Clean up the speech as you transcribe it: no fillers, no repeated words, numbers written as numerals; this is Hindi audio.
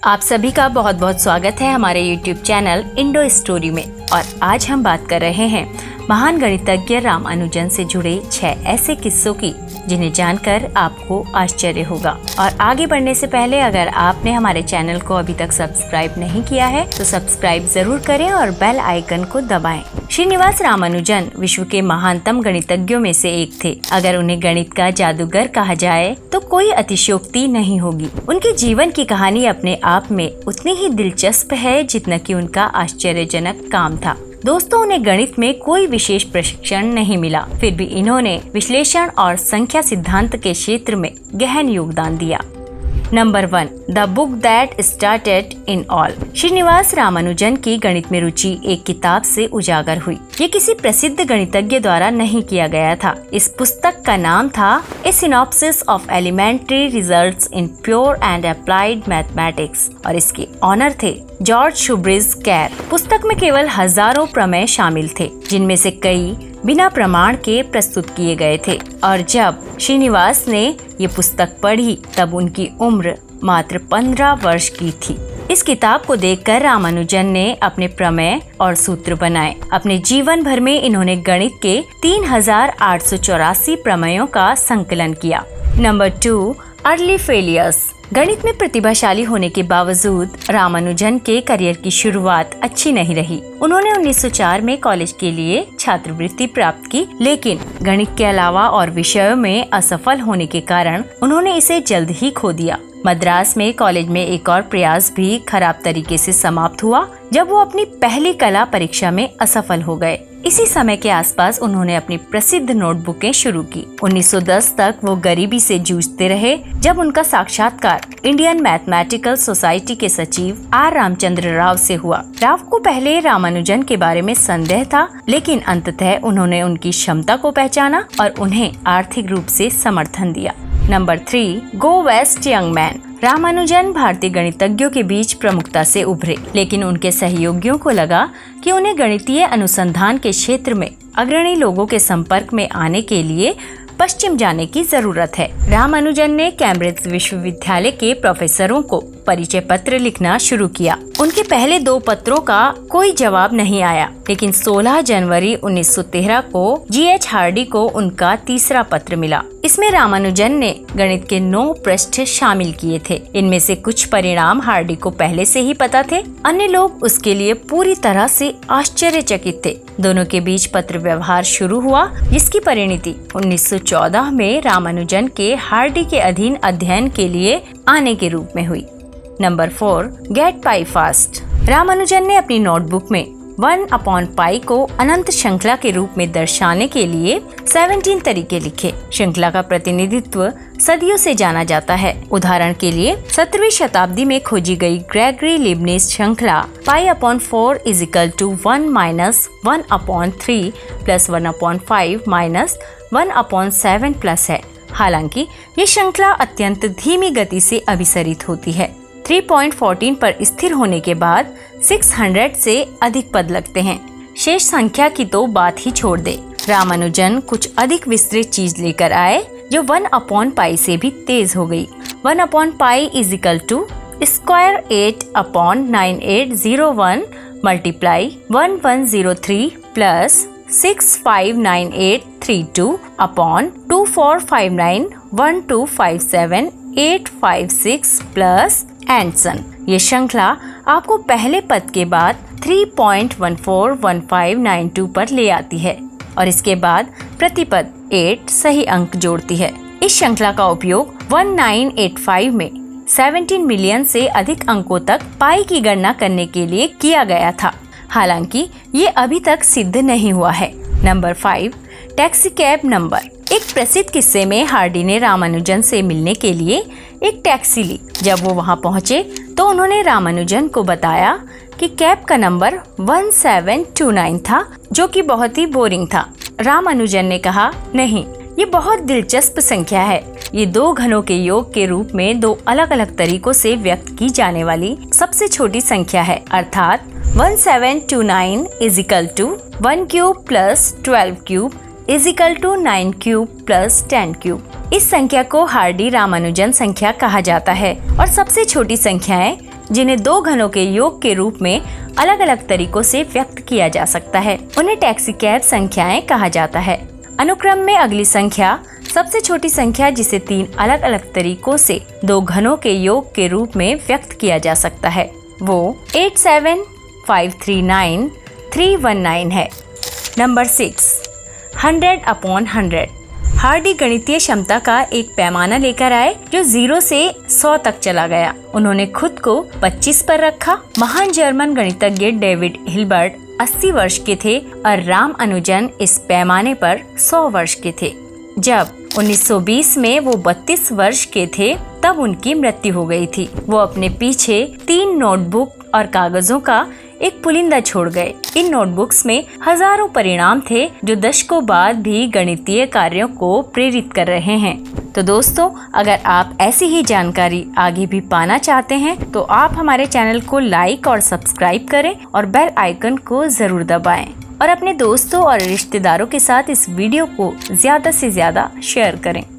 आप सभी का बहुत बहुत स्वागत है हमारे YouTube चैनल इंडो स्टोरी में। और आज हम बात कर रहे हैं महान गणितज्ञ रामानुजन से जुड़े 6 ऐसे किस्सों की जिन्हें जानकर आपको आश्चर्य होगा। और आगे बढ़ने से पहले अगर आपने हमारे चैनल को अभी तक सब्सक्राइब नहीं किया है तो सब्सक्राइब जरूर करें और बेल आइकन को दबाएं। श्रीनिवास रामानुजन विश्व के महानतम गणितज्ञों में से एक थे। अगर उन्हें गणित का जादूगर कहा जाए तो कोई अतिशयोक्ति नहीं होगी। उनके जीवन की कहानी अपने आप में उतनी ही दिलचस्प है जितना कि उनका आश्चर्यजनक काम था। दोस्तों, उन्हें गणित में कोई विशेष प्रशिक्षण नहीं मिला, फिर भी इन्होंने विश्लेषण और संख्या सिद्धांत के क्षेत्र में गहन योगदान दिया। Number 1, the book that started in all. Srinivasa Ramanujan की गणित में रुचि एक किताब से उजागर हुई। ये किसी प्रसिद्ध गणितज्ञ द्वारा नहीं किया गया था। इस पुस्तक का नाम था a synopsis of elementary results in pure and applied mathematics और इसके ऑनर थे जॉर्ज शुब्रिज कैर। पुस्तक में केवल हजारों प्रमेय शामिल थे, जिनमें से कई बिना प्रमाण के प्रस्तुत किए गए थे। और जब श्रीनिवास ने ये पुस्तक पढ़ी तब उनकी उम्र मात्र 15 वर्ष की थी। इस किताब को देखकर रामानुजन ने अपने प्रमेय और सूत्र बनाए। अपने जीवन भर में इन्होंने गणित के 3884 प्रमेयों का संकलन किया। Number 2, early failures. गणित में प्रतिभाशाली होने के बावजूद रामानुजन के करियर की शुरुआत अच्छी नहीं रही। उन्होंने 1904 में कॉलेज के लिए छात्रवृत्ति प्राप्त की, लेकिन गणित के अलावा और विषयों में असफल होने के कारण उन्होंने इसे जल्द ही खो दिया। मद्रास में कॉलेज में एक और प्रयास भी खराब तरीके से समाप्त हुआ जब वो अपनी पहली कला परीक्षा में असफल हो गए। इसी समय के आसपास उन्होंने अपनी प्रसिद्ध नोटबुकें शुरू की। 1910 तक वो गरीबी से जूझते रहे, जब उनका साक्षात्कार इंडियन मैथमेटिकल सोसाइटी के सचिव आर रामचंद्र राव से हुआ। राव को पहले रामानुजन के बारे में संदेह था, लेकिन अंततः उन्होंने उनकी क्षमता को पहचाना और उन्हें आर्थिक रूप से समर्थन दिया। नंबर 3, गो वेस्ट यंग मैन। रामानुजन भारतीय गणितज्ञों के बीच प्रमुखता से उभरे, लेकिन उनके सहयोगियों को लगा कि उन्हें गणितीय अनुसंधान के क्षेत्र में अग्रणी लोगों के संपर्क में आने के लिए पश्चिम जाने की जरूरत है। रामानुजन ने कैम्ब्रिज विश्वविद्यालय के प्रोफेसरों को परिचय पत्र लिखना शुरू किया। उनके पहले 2 पत्रों का कोई जवाब नहीं आया, लेकिन 16 जनवरी 1913 को G.H. हार्डी को उनका तीसरा पत्र मिला। इसमें रामानुजन ने गणित के 9 पृष्ठ शामिल किए थे। इनमें से कुछ परिणाम हार्डी को पहले से ही पता थे, अन्य लोग उसके लिए पूरी तरह से आश्चर्यचकित थे। दोनों के बीच पत्र व्यवहार शुरू हुआ, जिसकी परिणति 1914 में रामानुजन के हार्डी के अधीन अध्ययन के लिए आने के रूप में हुई। नंबर 4, गेट पाई फास्ट। रामानुजन ने अपनी नोटबुक में 1/पाई को अनंत श्रृंखला के रूप में दर्शाने के लिए 17 तरीके लिखे। श्रृंखला का प्रतिनिधित्व सदियों से जाना जाता है। उदाहरण के लिए 17वीं शताब्दी में खोजी गई ग्रेगरी लीबनिज श्रृंखला π/4 = 1 - 1/3 + 1/5 - 1/7 प्लस है। हालांकि ये श्रृंखला अत्यंत धीमी गति से अभिसरित होती है। 3.14 पर स्थिर होने के बाद 600 से अधिक पद लगते हैं। शेष संख्या की तो बात ही छोड़ दे। रामानुजन कुछ अधिक विस्तृत चीज लेकर आए जो 1/पाई से भी तेज हो गई। 1/पाई = √8/9801 × 1103 + 659832/24591257 प्लस एंडसन। ये श्रृंखला आपको पहले पद के बाद 3.141592 पर ले आती है और इसके बाद प्रति पद 8 सही अंक जोड़ती है। इस श्रृंखला का उपयोग 1985 में 17 मिलियन से अधिक अंकों तक पाई की गणना करने के लिए किया गया था। हालांकि ये अभी तक सिद्ध नहीं हुआ है। Number 5, taxi cab number. एक प्रसिद्ध किस्से में हार्डी ने रामानुजन से मिलने के लिए एक टैक्सी ली। जब वो वहाँ पहुँचे तो उन्होंने रामानुजन को बताया कि कैब का नंबर 1729 था, जो कि बहुत ही बोरिंग था। रामानुजन ने कहा, नहीं, ये बहुत दिलचस्प संख्या है। ये 2 घनों के योग के रूप में 2 अलग अलग तरीकों से व्यक्त की जाने वाली सबसे छोटी संख्या है, अर्थात 1729 = 1 क्यूब + 12 क्यूब = 9 क्यूब + 10 क्यूब। इस संख्या को हार्डी रामानुजन संख्या कहा जाता है और सबसे छोटी संख्याएं जिन्हें दो घनों के योग के रूप में अलग अलग तरीकों से व्यक्त किया जा सकता है। उन्हें टैक्सीकैब संख्याएं कहा जाता है। अनुक्रम में अगली संख्या सबसे छोटी संख्या जिसे तीन अलग अलग तरीकों से दो घनों के योग के रूप में व्यक्त किया जा सकता है वो 87539319 है। नंबर 6, 100/100। हार्डी गणितीय क्षमता का एक पैमाना लेकर आए जो 0 से 100 तक चला गया। उन्होंने खुद को 25 पर रखा। महान जर्मन गणितज्ञ डेविड हिल्बर्ट 80 वर्ष के थे और राम अनुजन इस पैमाने पर 100 वर्ष के थे। जब 1920 में वो 32 वर्ष के थे तब उनकी मृत्यु हो गई थी। वो अपने पीछे 3 नोटबुक और कागजों का एक पुलिंदा छोड़ गए। इन नोटबुक्स में हजारों परिणाम थे जो दशकों बाद भी गणितीय कार्यों को प्रेरित कर रहे हैं। तो दोस्तों, अगर आप ऐसी ही जानकारी आगे भी पाना चाहते हैं तो आप हमारे चैनल को लाइक और सब्सक्राइब करें और बेल आइकन को जरूर दबाएं और अपने दोस्तों और रिश्तेदारों के साथ इस वीडियो को ज्यादा से ज्यादा शेयर करें।